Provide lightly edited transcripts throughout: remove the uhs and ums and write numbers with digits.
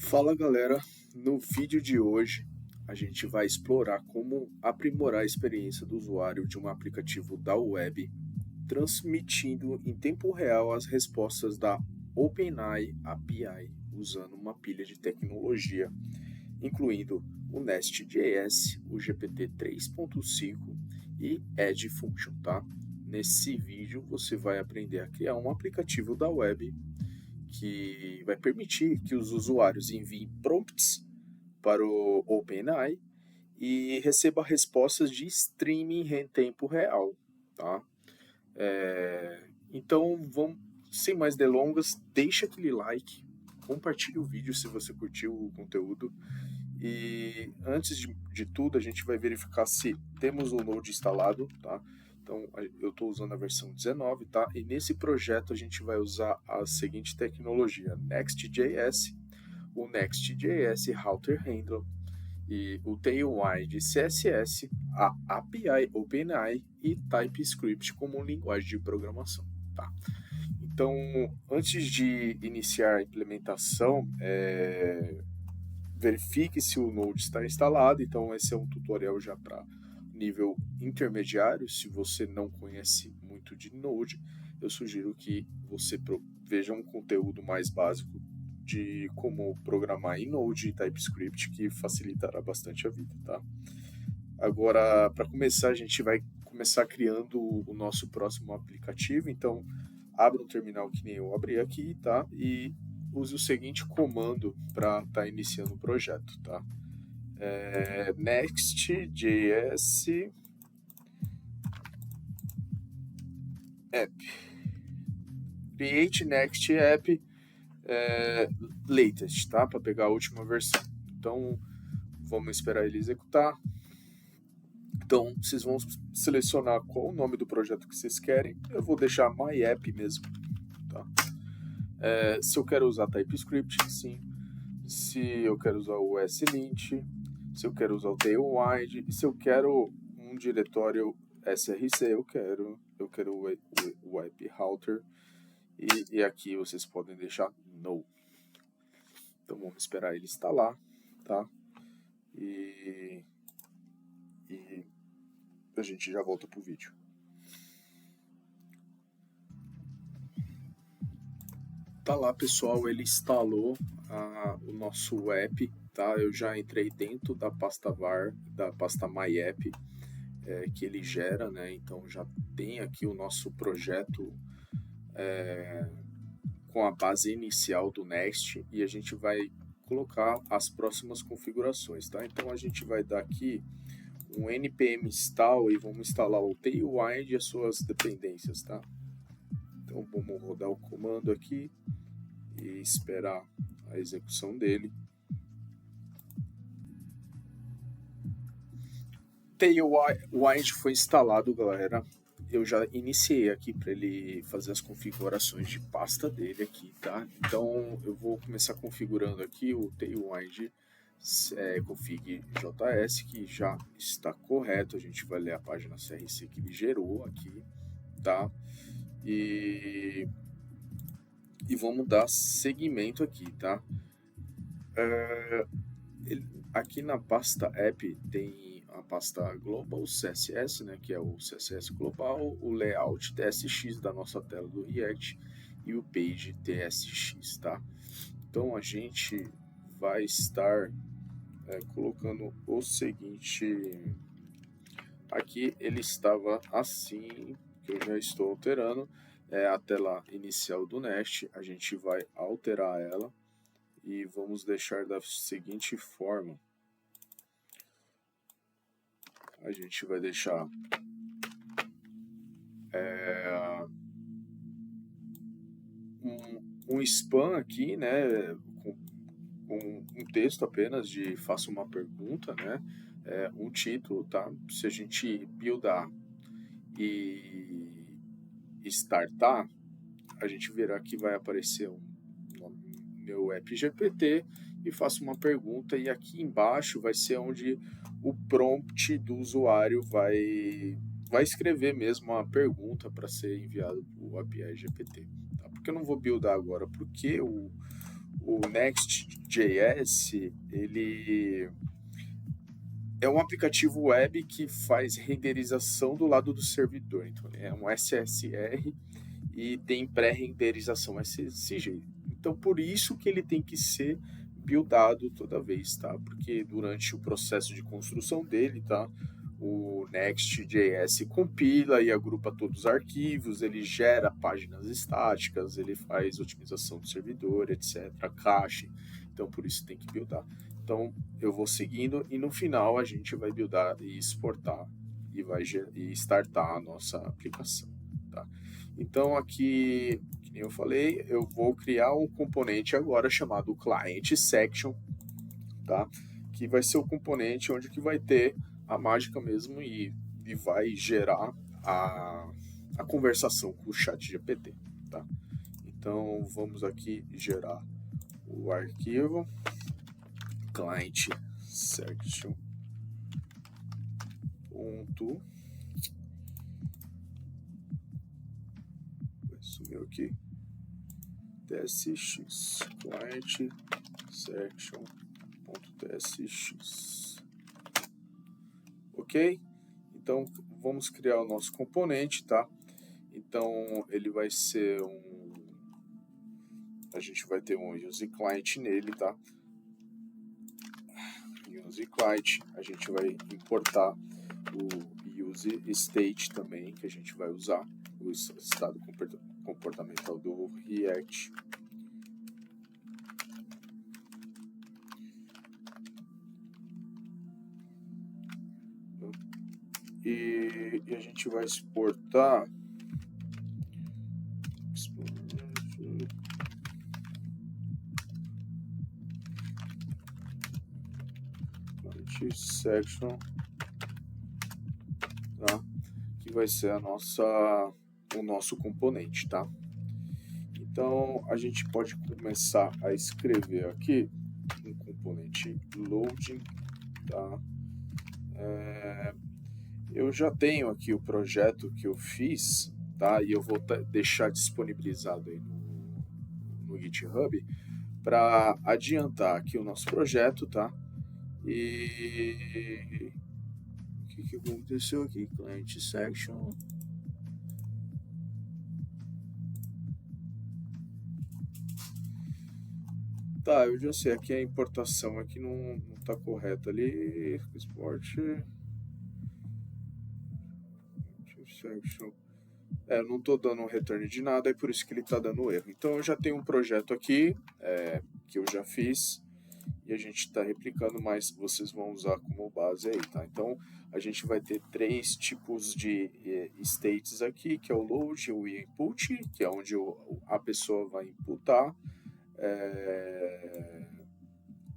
Fala galera, no vídeo de hoje a gente vai explorar como aprimorar a experiência do usuário de um aplicativo da web, transmitindo em tempo real as respostas da OpenAI API, usando uma pilha de tecnologia, incluindo o Nest.js, o GPT 3.5 e Edge Function, tá? Nesse vídeo você vai aprender a criar um aplicativo da web que vai permitir que os usuários enviem prompts para o OpenAI e receba respostas de streaming em tempo real, tá? Então, vamos, sem mais delongas, deixa aquele like, compartilhe o vídeo se você curtiu o conteúdo e antes de tudo a gente vai verificar se temos o Node instalado, tá? Então, eu estou usando a versão 19, tá? E nesse projeto a gente vai usar a seguinte tecnologia: Next.js, o Next.js Router Handler, e o Tailwind CSS, a API OpenAI e TypeScript como linguagem de programação, tá? Então, antes de iniciar a implementação, verifique se o Node está instalado. Então, esse é um tutorial já para nível intermediário. Se você não conhece muito de Node, eu sugiro que você veja um conteúdo mais básico de como programar em Node e TypeScript, que facilitará bastante a vida, tá? Agora, para começar, a gente vai começar criando o nosso próximo aplicativo. Então, abra um terminal que nem eu abri aqui, tá? E use o seguinte comando para estar iniciando o projeto, tá? Next.js app. Create next app latest, tá? Para pegar a última versão. Então, vamos esperar ele executar. Então, vocês vão selecionar qual o nome do projeto que vocês querem. Eu vou deixar My App mesmo, tá? Se eu quero usar TypeScript, sim. Se eu quero usar o SLint, se eu quero usar o Tailwind, e se eu quero um diretório SRC, eu quero o App Router, e aqui vocês podem deixar No. Então vamos esperar ele instalar, tá? E a gente já volta pro vídeo. Tá lá, pessoal, ele instalou o nosso app, tá? Eu já entrei dentro da pasta var, da pasta MyApp, que ele gera, né? Então já tem aqui o nosso projeto com a base inicial do Next, e a gente vai colocar as próximas configurações, tá? Então a gente vai dar aqui um npm install e vamos instalar o Tailwind e as suas dependências, tá? Então vamos rodar o comando aqui e esperar a execução dele. Tailwind foi instalado, galera. Eu já iniciei aqui para ele fazer as configurações de pasta dele aqui, tá? Então eu vou começar configurando aqui o Tailwind config JS, que já está correto. A gente vai ler a página CRC que ele gerou aqui, tá? E vamos dar seguimento aqui, tá? Aqui na pasta app tem a pasta global CSS, né, que é o CSS global, o layout TSX da nossa tela do React e o page TSX, tá? Então a gente vai estar colocando o seguinte. Aqui ele estava assim, que eu já estou alterando, a tela inicial do Nest. A gente vai alterar ela e vamos deixar da seguinte forma. A gente vai deixar um spam aqui, né, com um texto apenas de faça uma pergunta, né, um título, tá? Se a gente buildar e startar, a gente verá que vai aparecer meu app GPT e faço uma pergunta, e aqui embaixo vai ser onde o prompt do usuário vai escrever mesmo a pergunta para ser enviado para o API GPT, tá? Porque eu não vou buildar agora, porque o o Next.js, ele é um aplicativo web que faz renderização do lado do servidor. Então, é um SSR e tem pré-renderização SSG. Então, por isso que ele tem que ser buildado toda vez, tá? Porque durante o processo de construção dele, tá? O Next.js compila e agrupa todos os arquivos, ele gera páginas estáticas, ele faz otimização do servidor, etc., cache. Então, por isso tem que buildar. Então, eu vou seguindo e no final a gente vai buildar e exportar e startar a nossa aplicação, tá? Então, aqui, que nem eu falei, eu vou criar um componente agora chamado Client Section, tá? Que vai ser o componente onde que vai ter a mágica mesmo e vai gerar a conversação com o chat GPT, tá? Então, vamos aqui gerar o arquivo client section ponto, sumiu aqui, tsx, client section ponto tsx, ok? Então vamos criar o nosso componente, tá? Então ele vai ser a gente vai ter um use client nele, tá? Use client, a gente vai importar o use state também, que a gente vai usar, o estado comportamental do React. E a gente vai exportar section, tá? Que vai ser o nosso componente, tá? Então a gente pode começar a escrever aqui um componente loading, tá? Eu já tenho aqui o projeto que eu fiz, tá? E eu vou deixar disponibilizado aí no GitHub para adiantar aqui o nosso projeto, tá? E o que aconteceu aqui? Client section. Tá, eu já sei, aqui a importação aqui não tá correta ali. Export section. Eu não tô dando um return de nada, é por isso que ele tá dando erro. Então eu já tenho um projeto aqui que eu já fiz e a gente está replicando, mas vocês vão usar como base aí, tá? Então a gente vai ter 3 tipos de states aqui, que é o load, o input, que é onde a pessoa vai inputar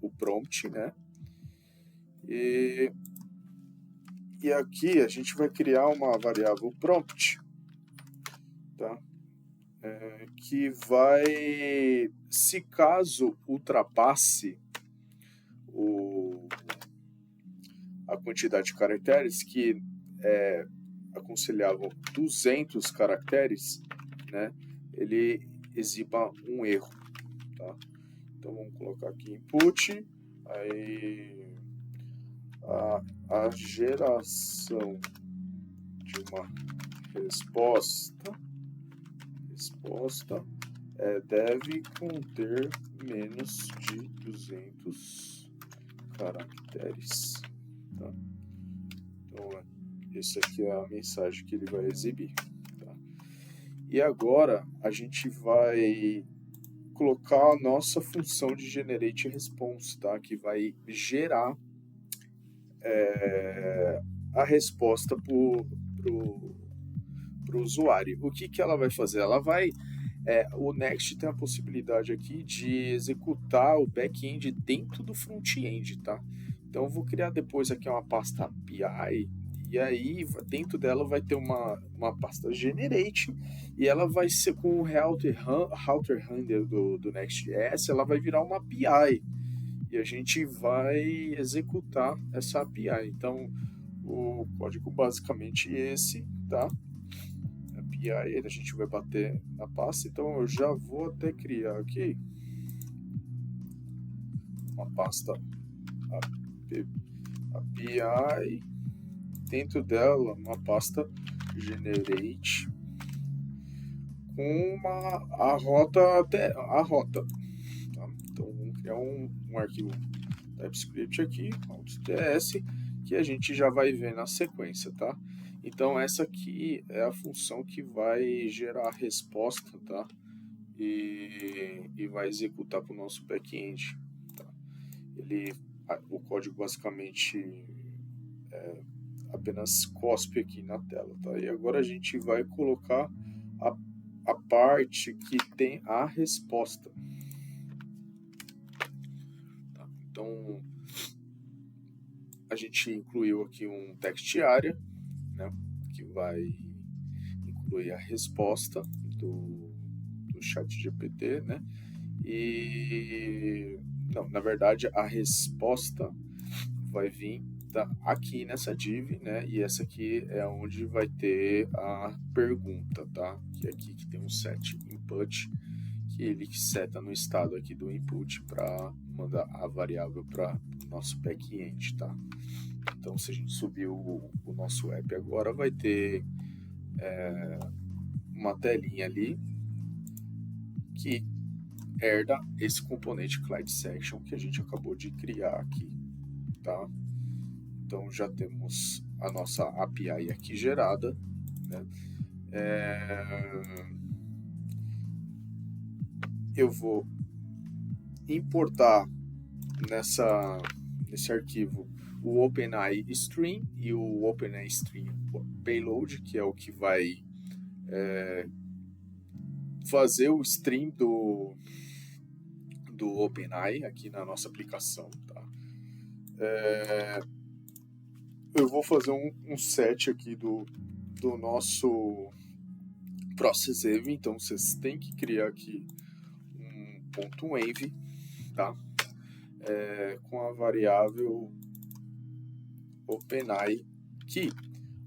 o prompt, né? E aqui a gente vai criar uma variável prompt, tá? Que vai, se caso ultrapasse a quantidade de caracteres, que é aconselhável 200 caracteres, né? Ele exiba um erro, tá? Então vamos colocar aqui input, aí a geração de uma resposta deve conter menos de 200 caracteres, tá? Então essa aqui é a mensagem que ele vai exibir, tá? E agora a gente vai colocar a nossa função de generate response, tá? Que vai gerar a resposta pro usuário. O que ela vai fazer? Ela vai o Next tem a possibilidade aqui de executar o back-end dentro do front-end, tá? Então eu vou criar depois aqui uma pasta API e aí dentro dela vai ter uma pasta generate e ela vai ser com o router handler do Next.js, ela vai virar uma API e a gente vai executar essa API. Então o código basicamente esse, tá? E aí a gente vai bater na pasta, então eu já vou até criar aqui uma pasta API, dentro dela uma pasta generate com a rota, tá? Então vamos criar um arquivo TypeScript aqui, .ts, que a gente já vai ver na sequência, tá? Então essa aqui é a função que vai gerar a resposta, tá? E vai executar para o nosso back-end, tá? O código basicamente apenas cospe aqui na tela, tá? E agora a gente vai colocar a parte que tem a resposta. Tá? Então a gente incluiu aqui um text area, né, que vai incluir a resposta do ChatGPT, né? E não, na verdade a resposta vai vir aqui nessa div, né? E essa aqui é onde vai ter a pergunta, tá? Que é aqui que tem um set input, que ele seta no estado aqui do input para mandar a variável para o nosso back-end, tá? Então, se a gente subir o nosso app agora, vai ter uma telinha ali que herda esse componente Client Section que a gente acabou de criar aqui, tá? Então já temos a nossa API aqui gerada, né? Eu vou importar nesse arquivo o OpenAI Stream e o OpenAI Stream Payload, que é o que vai fazer o stream do OpenAI aqui na nossa aplicação, tá? Eu vou fazer um set aqui do nosso process env, então vocês têm que criar aqui um .env, tá? Com a variável OpenAI key,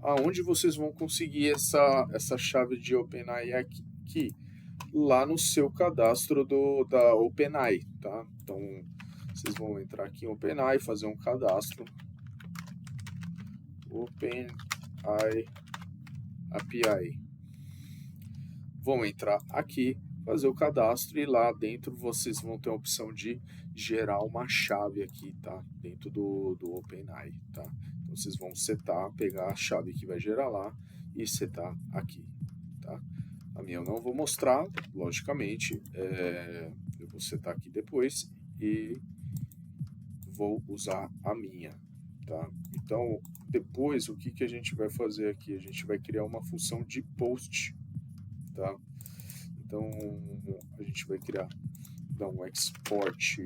aonde vocês vão conseguir essa chave de OpenAI aqui lá no seu cadastro da OpenAI, tá? Então vocês vão entrar aqui em OpenAI, fazer um cadastro OpenAI API. Vão entrar aqui, fazer o cadastro e lá dentro vocês vão ter a opção de gerar uma chave aqui, tá? Dentro do OpenAI, tá? Então vocês vão setar, pegar a chave que vai gerar lá e setar aqui, tá? A minha eu não vou mostrar, logicamente, eu vou setar aqui depois e vou usar a minha, tá? Então depois o que a gente vai fazer aqui? A gente vai criar uma função de post, tá? Então a gente vai dar um export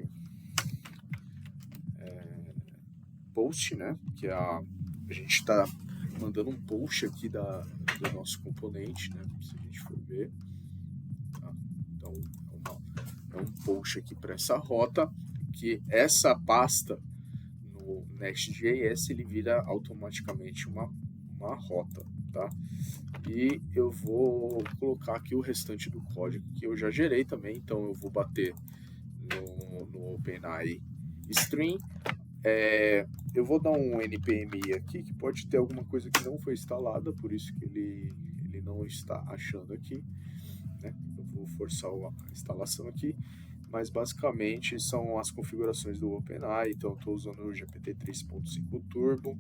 post, né? Que a gente está mandando um post aqui do nosso componente, né? Se a gente for ver, tá? Então é um post aqui para essa rota, que essa pasta no Next.js ele vira automaticamente uma rota, tá? E eu vou colocar aqui o restante do código que eu já gerei também, então eu vou bater no OpenAI Stream. Eu vou dar um npm aqui, que pode ter alguma coisa que não foi instalada, por isso que ele não está achando aqui, né? Eu vou forçar a instalação aqui, mas basicamente são as configurações do OpenAI. Então eu estou usando o GPT 3.5 Turbo,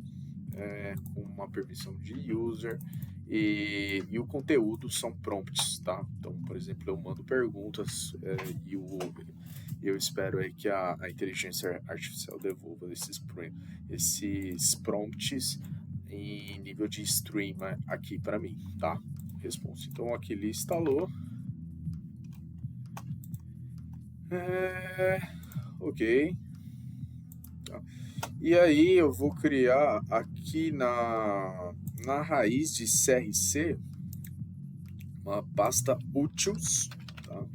com uma permissão de user, e o conteúdo são prompts, tá? Então, por exemplo, eu mando perguntas e eu espero aí que a inteligência artificial devolva esses prompts em nível de stream aqui para mim, tá? Response. Então aqui ele instalou. Ok. Tá. E aí eu vou criar aqui na raiz de CRC uma pasta utils, tá?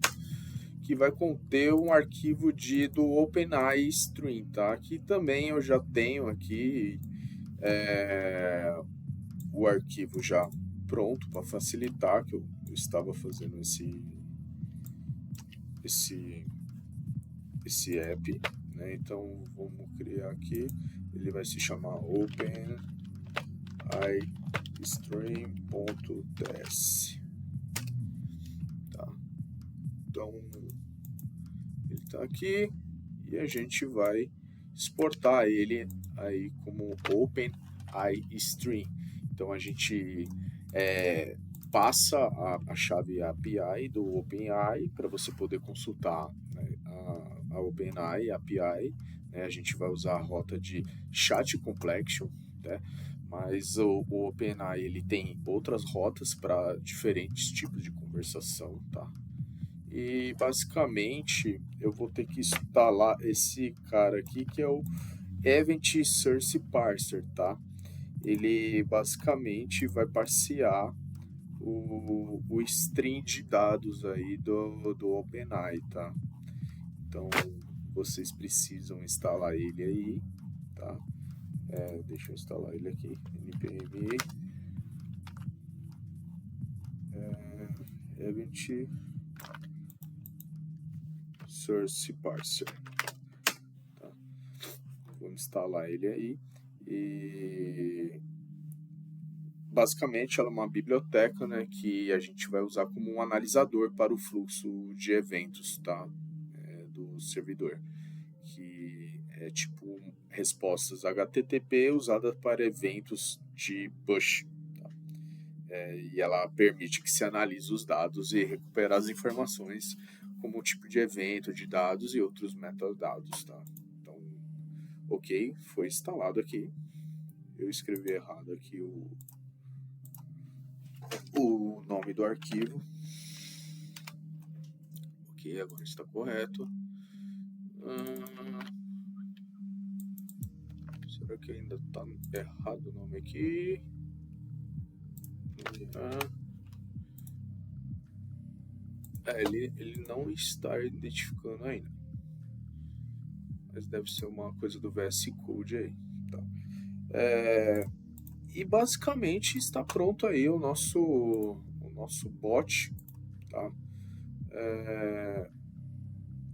Que vai conter um arquivo do OpenAI Stream, tá? Aqui também eu já tenho aqui o arquivo já pronto para facilitar, que eu estava fazendo esse app, né? Então vamos criar aqui, ele vai se chamar OpenIStream.ts, tá? Então ele está aqui e a gente vai exportar ele aí como OpenIStream. Então a gente passa a chave API do OpenAI para você poder consultar, né, a OpenAI API. Né, a gente vai usar a rota de Chat Completion, né, mas o OpenAI ele tem outras rotas para diferentes tipos de conversação, tá? E basicamente eu vou ter que instalar esse cara aqui que é o Event Source Parser, tá? Ele basicamente vai parsear o string de dados aí do OpenAI, tá? Então vocês precisam instalar ele aí, tá? Deixa eu instalar ele aqui, npm Event Source Parser, tá? Vou instalar ele aí e basicamente ela é uma biblioteca, né, que a gente vai usar como um analisador para o fluxo de eventos, tá? Do servidor, que é tipo respostas HTTP usadas para eventos de push, tá? E ela permite que se analise os dados e recuperar as informações como o tipo de evento, de dados e outros metadados, tá? Então, ok, foi instalado aqui. Eu escrevi errado aqui o nome do arquivo. Ok, agora está correto. Será que ainda está errado o nome aqui? Ele não está identificando ainda. Mas deve ser uma coisa do VS Code aí. Tá? E basicamente está pronto aí o nosso bot, tá?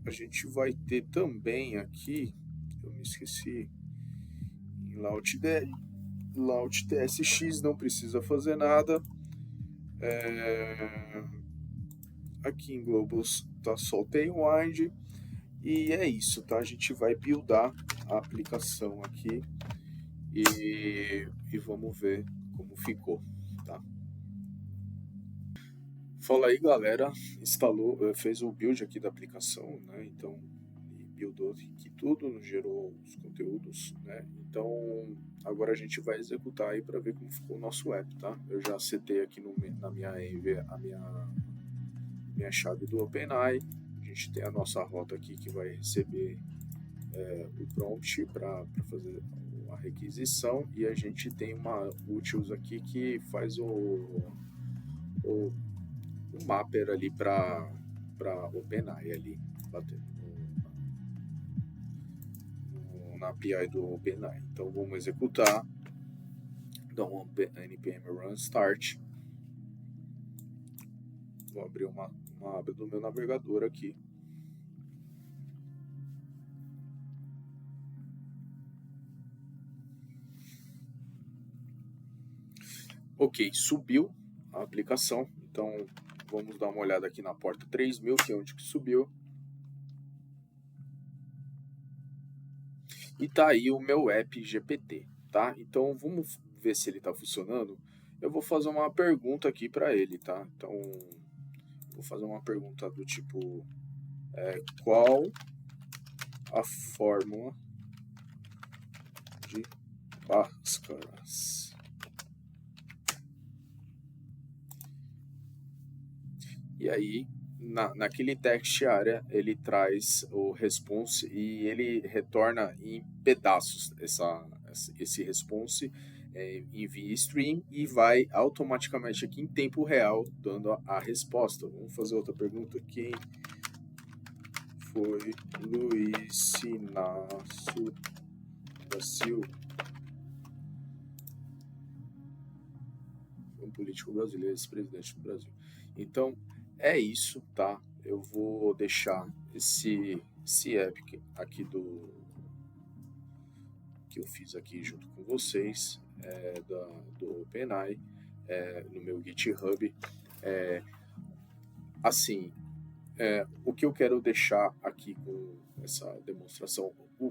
A gente vai ter também aqui, eu me esqueci, em Launch TSX não precisa fazer nada. Aqui em Globals tá só o Tailwind e é isso, tá? A gente vai buildar a aplicação aqui e vamos ver como ficou, tá? Fala aí, galera, instalou, fez o build aqui da aplicação, né? Então, buildou aqui tudo, gerou os conteúdos, né? Então, agora a gente vai executar aí para ver como ficou o nosso app, tá? Eu já setei aqui na minha Envy a minha chave do OpenAI. A gente tem a nossa rota aqui que vai receber o prompt para fazer a requisição e a gente tem uma utils aqui que faz o mapper ali para OpenAI ali, batendo na API do OpenAI. Então vamos executar, dar um npm run start. Vou abrir uma aba do meu navegador aqui. Ok, subiu a aplicação. Então vamos dar uma olhada aqui na porta 3000, que é onde que subiu. E tá aí o meu app GPT, tá? Então vamos ver se ele tá funcionando. Eu vou fazer uma pergunta aqui para ele, tá? Então vou fazer uma pergunta do tipo qual a fórmula de Bhaskaras? E aí, naquele text area, ele traz o response e ele retorna em pedaços esse response em via stream e vai automaticamente aqui em tempo real dando a resposta. Vamos fazer outra pergunta. Quem foi Luiz Inácio da Silva? Um político brasileiro, ex-presidente do Brasil. Então, é isso, tá? Eu vou deixar esse esse app aqui que eu fiz aqui junto com vocês, do OpenAI, no meu GitHub. Assim, o que eu quero deixar aqui com essa demonstração, o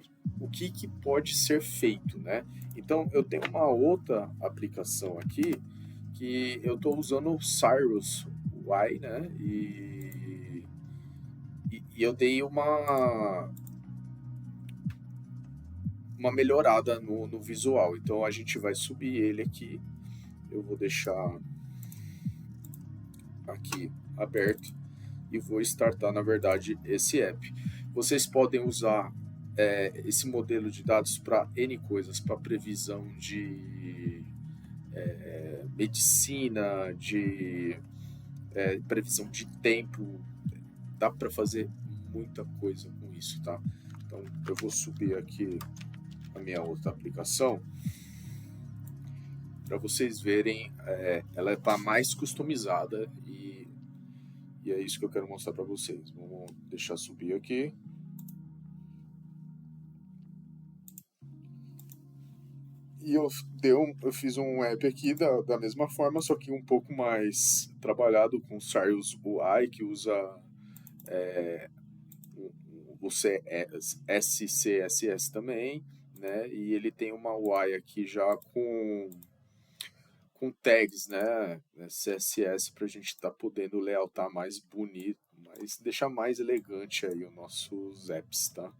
que pode ser feito, né? Então, eu tenho uma outra aplicação aqui que eu estou usando o Cyrus Y, né? E eu dei uma melhorada no visual. Então, a gente vai subir ele aqui. Eu vou deixar aqui aberto e vou startar, na verdade, esse app. Vocês podem usar esse modelo de dados para N coisas, para previsão de medicina, de previsão de tempo. Dá para fazer muita coisa com isso, tá? Então, eu vou subir aqui a minha outra aplicação para vocês verem. Ela está mais customizada e é isso que eu quero mostrar para vocês. Vamos deixar subir aqui. E eu fiz um app aqui da mesma forma, só que um pouco mais trabalhado com Cyrus UI, que usa o SCSS também, né? E ele tem uma UI aqui já com tags, né? CSS, para a gente estar podendo layoutar mais bonito, deixar mais elegante aí os nossos apps, tá?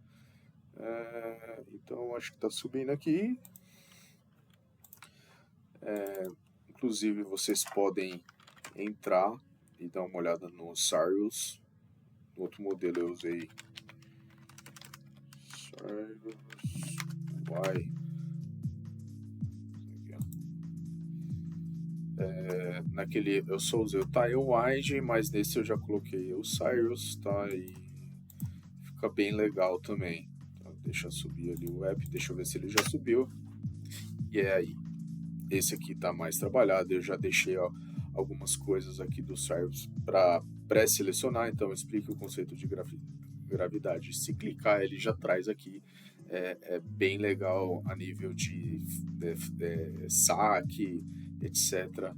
Então, acho que está subindo aqui. Inclusive, vocês podem entrar e dar uma olhada no Cyrus. No outro modelo eu usei Cyrus Y. Naquele eu só usei o Tailwind, mas nesse eu já coloquei o Cyrus, tá? E fica bem legal também. Então, deixa eu subir ali o app, deixa eu ver se ele já subiu. E aí, esse aqui tá mais trabalhado. Eu já deixei algumas coisas aqui do Cyrus para pré-selecionar, então explique o conceito de gravidade. Se clicar, ele já traz aqui. É bem legal a nível de saque, etc.